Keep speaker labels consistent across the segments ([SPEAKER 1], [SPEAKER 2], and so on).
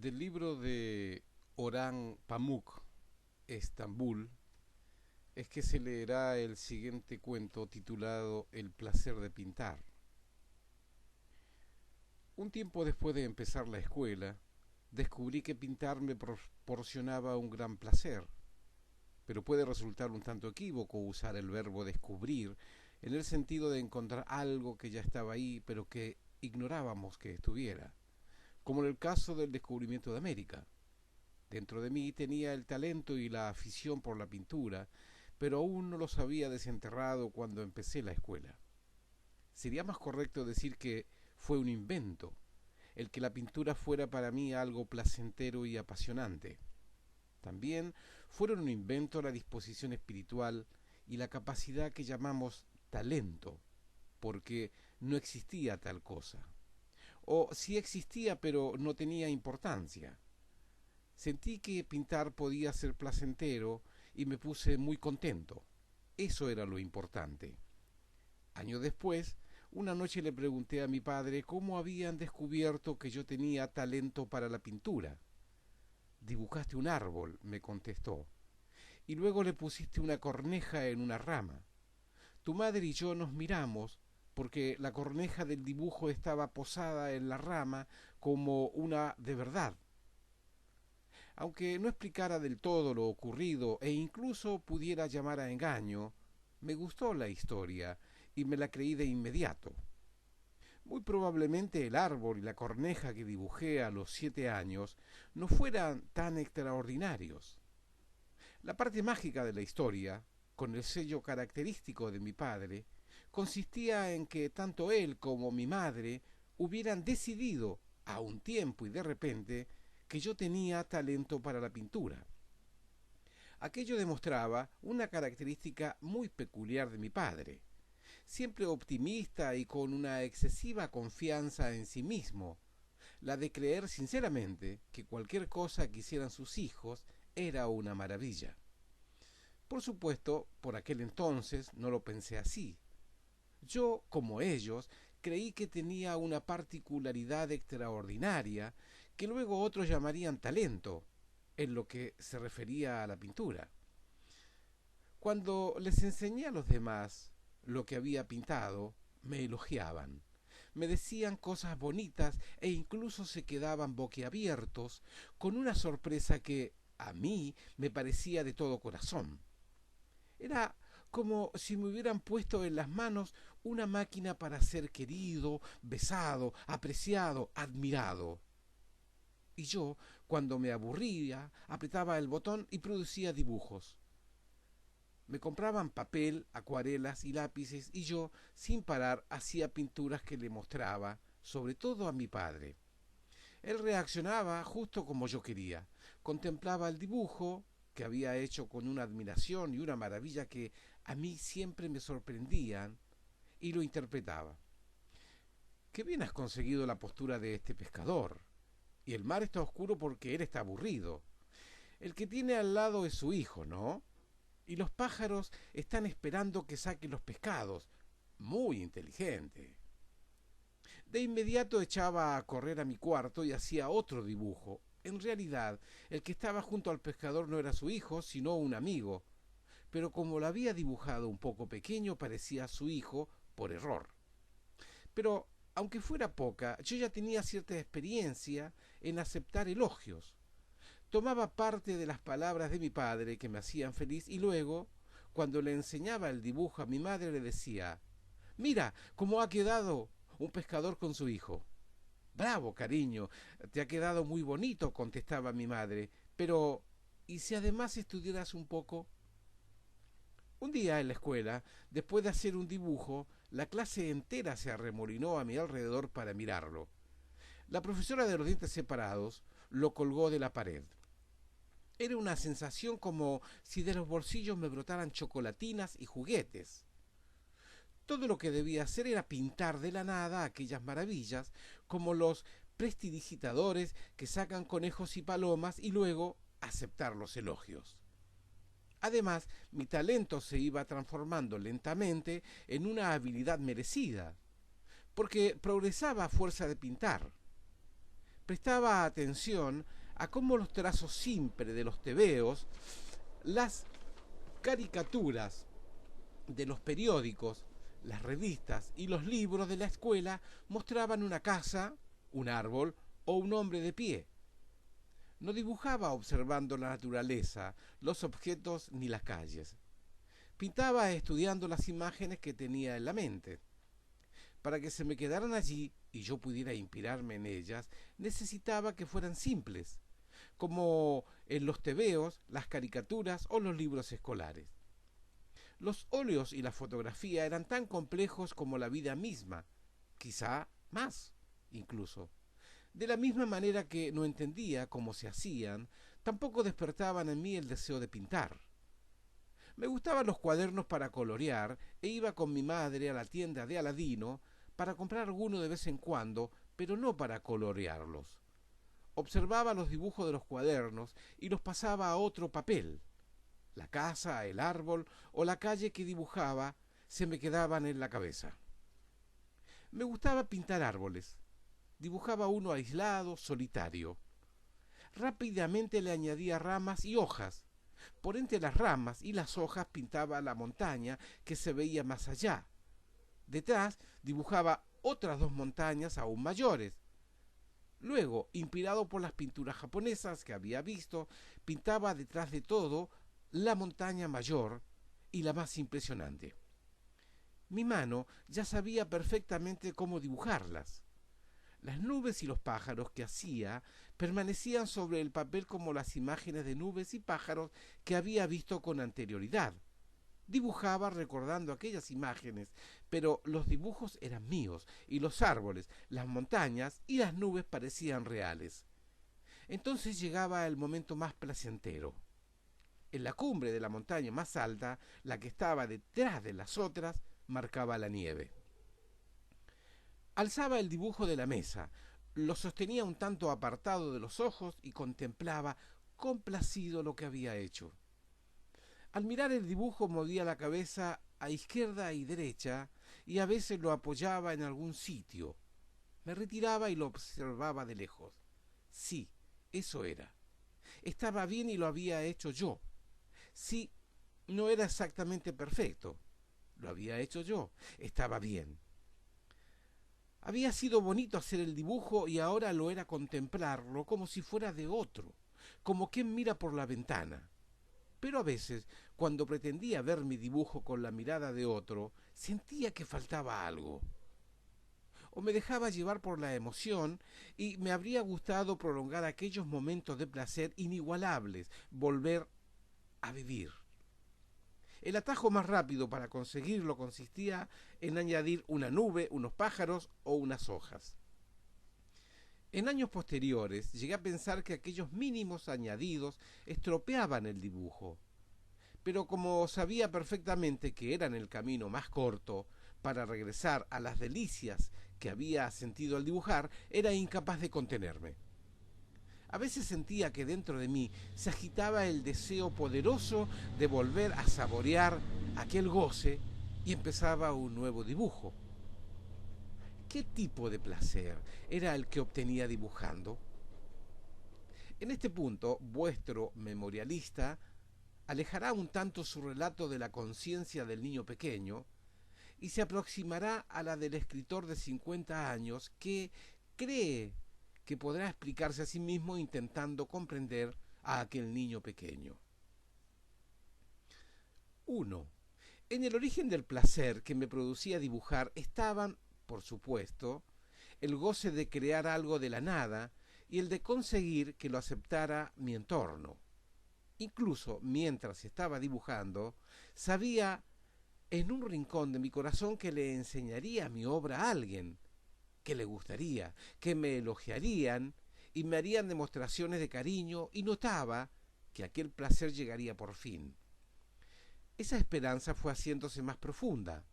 [SPEAKER 1] Del libro de Orhan Pamuk, Estambul, es que se leerá el siguiente cuento titulado El placer de pintar. Un tiempo después de empezar la escuela, descubrí que pintar me proporcionaba un gran placer, pero puede resultar un tanto equívoco usar el verbo descubrir en el sentido de encontrar algo que ya estaba ahí, pero que ignorábamos que estuviera, como en el caso del descubrimiento de América. Dentro de mí tenía el talento y la afición por la pintura, pero aún no los había desenterrado cuando empecé la escuela. Sería más correcto decir que fue un invento, el que la pintura fuera para mí algo placentero y apasionante. También fueron un invento la disposición espiritual y la capacidad que llamamos talento, porque no existía tal cosa. O sí existía, pero no tenía importancia. Sentí que pintar podía ser placentero y me puse muy contento. Eso era lo importante. Años después, una noche le pregunté a mi padre cómo habían descubierto que yo tenía talento para la pintura. Dibujaste un árbol, me contestó, y luego le pusiste una corneja en una rama. Tu madre y yo nos miramos porque la corneja del dibujo estaba posada en la rama como una de verdad. Aunque no explicara del todo lo ocurrido e incluso pudiera llamar a engaño, me gustó la historia y me la creí de inmediato. Muy probablemente el árbol y la corneja que dibujé a los 7 años no fueran tan extraordinarios. La parte mágica de la historia, con el sello característico de mi padre, consistía en que tanto él como mi madre hubieran decidido, a un tiempo y de repente, que yo tenía talento para la pintura. Aquello demostraba una característica muy peculiar de mi padre, siempre optimista y con una excesiva confianza en sí mismo, la de creer sinceramente que cualquier cosa que hicieran sus hijos era una maravilla. Por supuesto, por aquel entonces no lo pensé así. Yo, como ellos, creí que tenía una particularidad extraordinaria que luego otros llamarían talento, en lo que se refería a la pintura. Cuando les enseñé a los demás lo que había pintado, me elogiaban. Me decían cosas bonitas e incluso se quedaban boquiabiertos con una sorpresa que a mí me parecía de todo corazón. Era como si me hubieran puesto en las manos una máquina para ser querido, besado, apreciado, admirado. Y yo, cuando me aburría, apretaba el botón y producía dibujos. Me compraban papel, acuarelas y lápices y yo, sin parar, hacía pinturas que le mostraba, sobre todo a mi padre. Él reaccionaba justo como yo quería. Contemplaba el dibujo, que había hecho con una admiración y una maravilla que a mí siempre me sorprendían, y lo interpretaba. Qué bien has conseguido la postura de este pescador. Y el mar está oscuro porque él está aburrido. El que tiene al lado es su hijo, ¿no? Y los pájaros están esperando que saque los pescados. Muy inteligente. De inmediato echaba a correr a mi cuarto y hacía otro dibujo. En realidad, el que estaba junto al pescador no era su hijo, sino un amigo, pero como lo había dibujado un poco pequeño, parecía su hijo por error. Pero, aunque fuera poca, yo ya tenía cierta experiencia en aceptar elogios. Tomaba parte de las palabras de mi padre que me hacían feliz y luego, cuando le enseñaba el dibujo a mi madre, le decía: «Mira cómo ha quedado un pescador con su hijo». «Bravo, cariño, te ha quedado muy bonito», contestaba mi madre, «pero ¿y si además estudiaras un poco?». Un día en la escuela, después de hacer un dibujo, la clase entera se arremolinó a mi alrededor para mirarlo. La profesora de los dientes separados lo colgó de la pared. Era una sensación como si de los bolsillos me brotaran chocolatinas y juguetes. Todo lo que debía hacer era pintar de la nada aquellas maravillas, como los prestidigitadores que sacan conejos y palomas y luego aceptar los elogios. Además, mi talento se iba transformando lentamente en una habilidad merecida, porque progresaba a fuerza de pintar. Prestaba atención a cómo los trazos simples de los tebeos, las caricaturas de los periódicos, las revistas y los libros de la escuela mostraban una casa, un árbol o un hombre de pie. No dibujaba observando la naturaleza, los objetos ni las calles. Pintaba estudiando las imágenes que tenía en la mente. Para que se me quedaran allí y yo pudiera inspirarme en ellas, necesitaba que fueran simples, como en los tebeos, las caricaturas o los libros escolares. Los óleos y la fotografía eran tan complejos como la vida misma, quizá más, incluso. De la misma manera que no entendía cómo se hacían, tampoco despertaban en mí el deseo de pintar. Me gustaban los cuadernos para colorear e iba con mi madre a la tienda de Aladino para comprar alguno de vez en cuando, pero no para colorearlos. Observaba los dibujos de los cuadernos y los pasaba a otro papel. La casa, el árbol o la calle que dibujaba se me quedaban en la cabeza. Me gustaba pintar árboles. Dibujaba uno aislado, solitario. Rápidamente le añadía ramas y hojas. Por entre las ramas y las hojas pintaba la montaña que se veía más allá. Detrás dibujaba otras dos montañas aún mayores. Luego, inspirado por las pinturas japonesas que había visto, pintaba detrás de todo la montaña mayor y la más impresionante. Mi mano ya sabía perfectamente cómo dibujarlas. Las nubes y los pájaros que hacía permanecían sobre el papel como las imágenes de nubes y pájaros que había visto con anterioridad. Dibujaba recordando aquellas imágenes, pero los dibujos eran míos, y los árboles, las montañas y las nubes parecían reales. Entonces llegaba el momento más placentero. En la cumbre de la montaña más alta, la que estaba detrás de las otras, marcaba la nieve. Alzaba el dibujo de la mesa, lo sostenía un tanto apartado de los ojos y contemplaba complacido lo que había hecho. Al mirar el dibujo movía la cabeza a izquierda y derecha y a veces lo apoyaba en algún sitio. Me retiraba y lo observaba de lejos. Sí, eso era. Estaba bien y lo había hecho yo. Sí, no era exactamente perfecto. Lo había hecho yo. Estaba bien. Había sido bonito hacer el dibujo y ahora lo era contemplarlo como si fuera de otro, como quien mira por la ventana. Pero a veces, cuando pretendía ver mi dibujo con la mirada de otro, sentía que faltaba algo. O me dejaba llevar por la emoción y me habría gustado prolongar aquellos momentos de placer inigualables, volver a vivir. El atajo más rápido para conseguirlo consistía en añadir una nube, unos pájaros o unas hojas. En años posteriores llegué a pensar que aquellos mínimos añadidos estropeaban el dibujo, pero como sabía perfectamente que eran el camino más corto para regresar a las delicias que había sentido al dibujar, era incapaz de contenerme. A veces sentía que dentro de mí se agitaba el deseo poderoso de volver a saborear aquel goce y empezaba un nuevo dibujo. ¿Qué tipo de placer era el que obtenía dibujando? En este punto, vuestro memorialista alejará un tanto su relato de la conciencia del niño pequeño y se aproximará a la del escritor de 50 años que cree que podrá explicarse a sí mismo intentando comprender a aquel niño pequeño. 1. En el origen del placer que me producía dibujar estaban, por supuesto, el goce de crear algo de la nada y el de conseguir que lo aceptara mi entorno. Incluso mientras estaba dibujando, sabía en un rincón de mi corazón que le enseñaría mi obra a alguien, que le gustaría, que me elogiarían y me harían demostraciones de cariño, y notaba que aquel placer llegaría por fin. Esa esperanza fue haciéndose más profunda.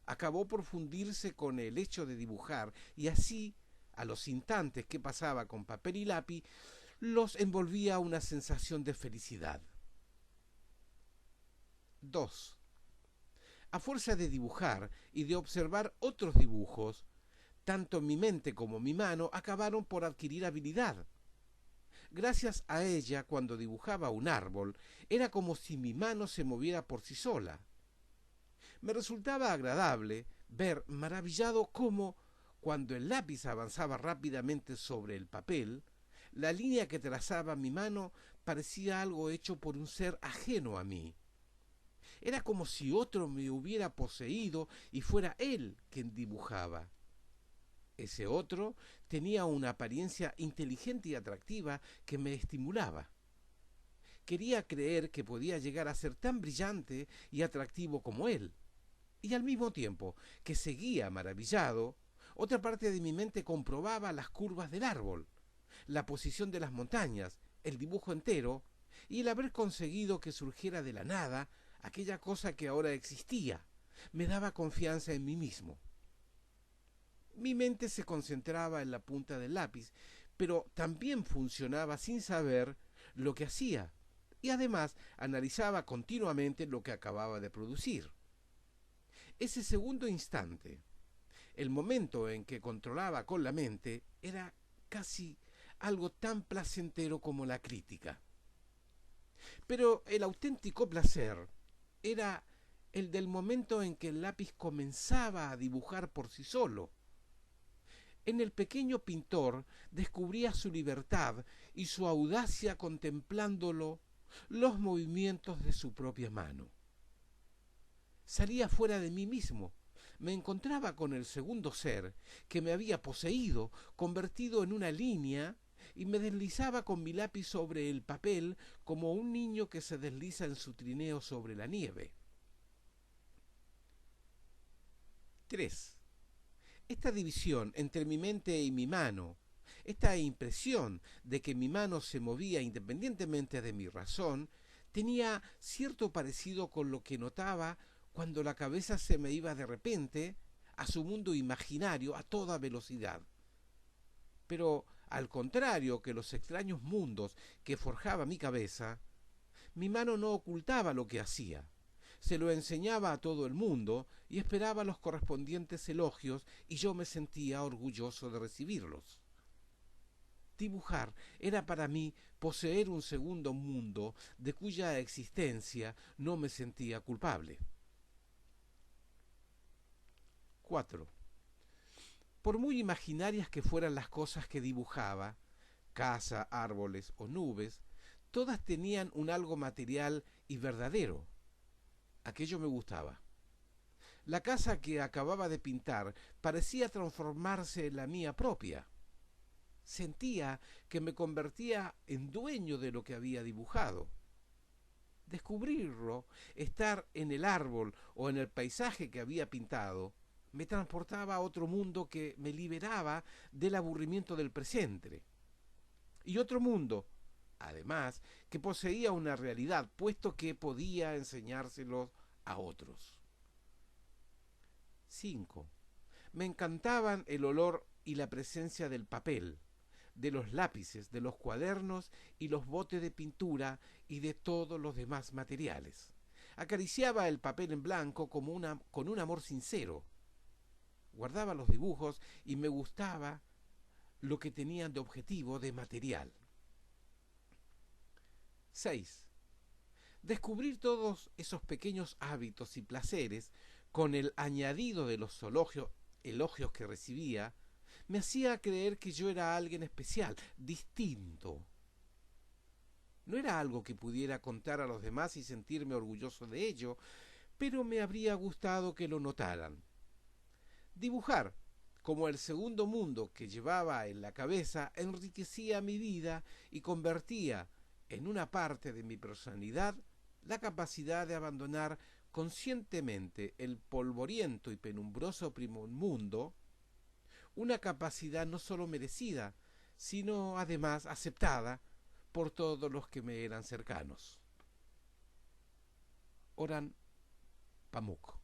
[SPEAKER 1] Acabó por fundirse con el hecho de dibujar y así, a los instantes que pasaba con papel y lápiz, los envolvía una sensación de felicidad. 2. A fuerza de dibujar y de observar otros dibujos, Tanto mi mente como mi mano acabaron por adquirir habilidad. Gracias a ella, cuando dibujaba un árbol, era como si mi mano se moviera por sí sola. Me resultaba agradable ver maravillado cómo, cuando el lápiz avanzaba rápidamente sobre el papel, la línea que trazaba mi mano parecía algo hecho por un ser ajeno a mí. Era como si otro me hubiera poseído y fuera él quien dibujaba. Ese otro tenía una apariencia inteligente y atractiva que me estimulaba. Quería creer que podía llegar a ser tan brillante y atractivo como él. Y al mismo tiempo que seguía maravillado, otra parte de mi mente comprobaba las curvas del árbol, la posición de las montañas, el dibujo entero y el haber conseguido que surgiera de la nada aquella cosa que ahora existía. Me daba confianza en mí mismo. Mi mente se concentraba en la punta del lápiz, pero también funcionaba sin saber lo que hacía, y además analizaba continuamente lo que acababa de producir. Ese segundo instante, el momento en que controlaba con la mente, era casi algo tan placentero como la crítica. Pero el auténtico placer era el del momento en que el lápiz comenzaba a dibujar por sí solo. En el pequeño pintor descubría su libertad y su audacia contemplándolo los movimientos de su propia mano. Salía fuera de mí mismo. Me encontraba con el segundo ser que me había poseído, convertido en una línea, y me deslizaba con mi lápiz sobre el papel como un niño que se desliza en su trineo sobre la nieve. 3. Esta división entre mi mente y mi mano, esta impresión de que mi mano se movía independientemente de mi razón, tenía cierto parecido con lo que notaba cuando la cabeza se me iba de repente a su mundo imaginario a toda velocidad. Pero, al contrario que los extraños mundos que forjaba mi cabeza, mi mano no ocultaba lo que hacía. Se lo enseñaba a todo el mundo y esperaba los correspondientes elogios, y yo me sentía orgulloso de recibirlos. Dibujar era para mí poseer un segundo mundo de cuya existencia no me sentía culpable. 4. Por muy imaginarias que fueran las cosas que dibujaba, casa, árboles o nubes, todas tenían un algo material y verdadero. Aquello me gustaba. La casa que acababa de pintar parecía transformarse en la mía propia. Sentía que me convertía en dueño de lo que había dibujado. Descubrirlo, estar en el árbol o en el paisaje que había pintado, me transportaba a otro mundo que me liberaba del aburrimiento del presente. Y otro mundo, además, que poseía una realidad, puesto que podía enseñárselos a otros. 5. Me encantaban el olor y la presencia del papel, de los lápices, de los cuadernos y los botes de pintura y de todos los demás materiales. Acariciaba el papel en blanco con un amor sincero. Guardaba los dibujos y me gustaba lo que tenían de objetivo, de material. 6. Descubrir todos esos pequeños hábitos y placeres, con el añadido de los elogios que recibía, me hacía creer que yo era alguien especial, distinto. No era algo que pudiera contar a los demás y sentirme orgulloso de ello, pero me habría gustado que lo notaran. Dibujar, como el segundo mundo que llevaba en la cabeza, enriquecía mi vida y convertía en una parte de mi personalidad la capacidad de abandonar conscientemente el polvoriento y penumbroso primer mundo, una capacidad no sólo merecida, sino además aceptada por todos los que me eran cercanos. Orhan Pamuk.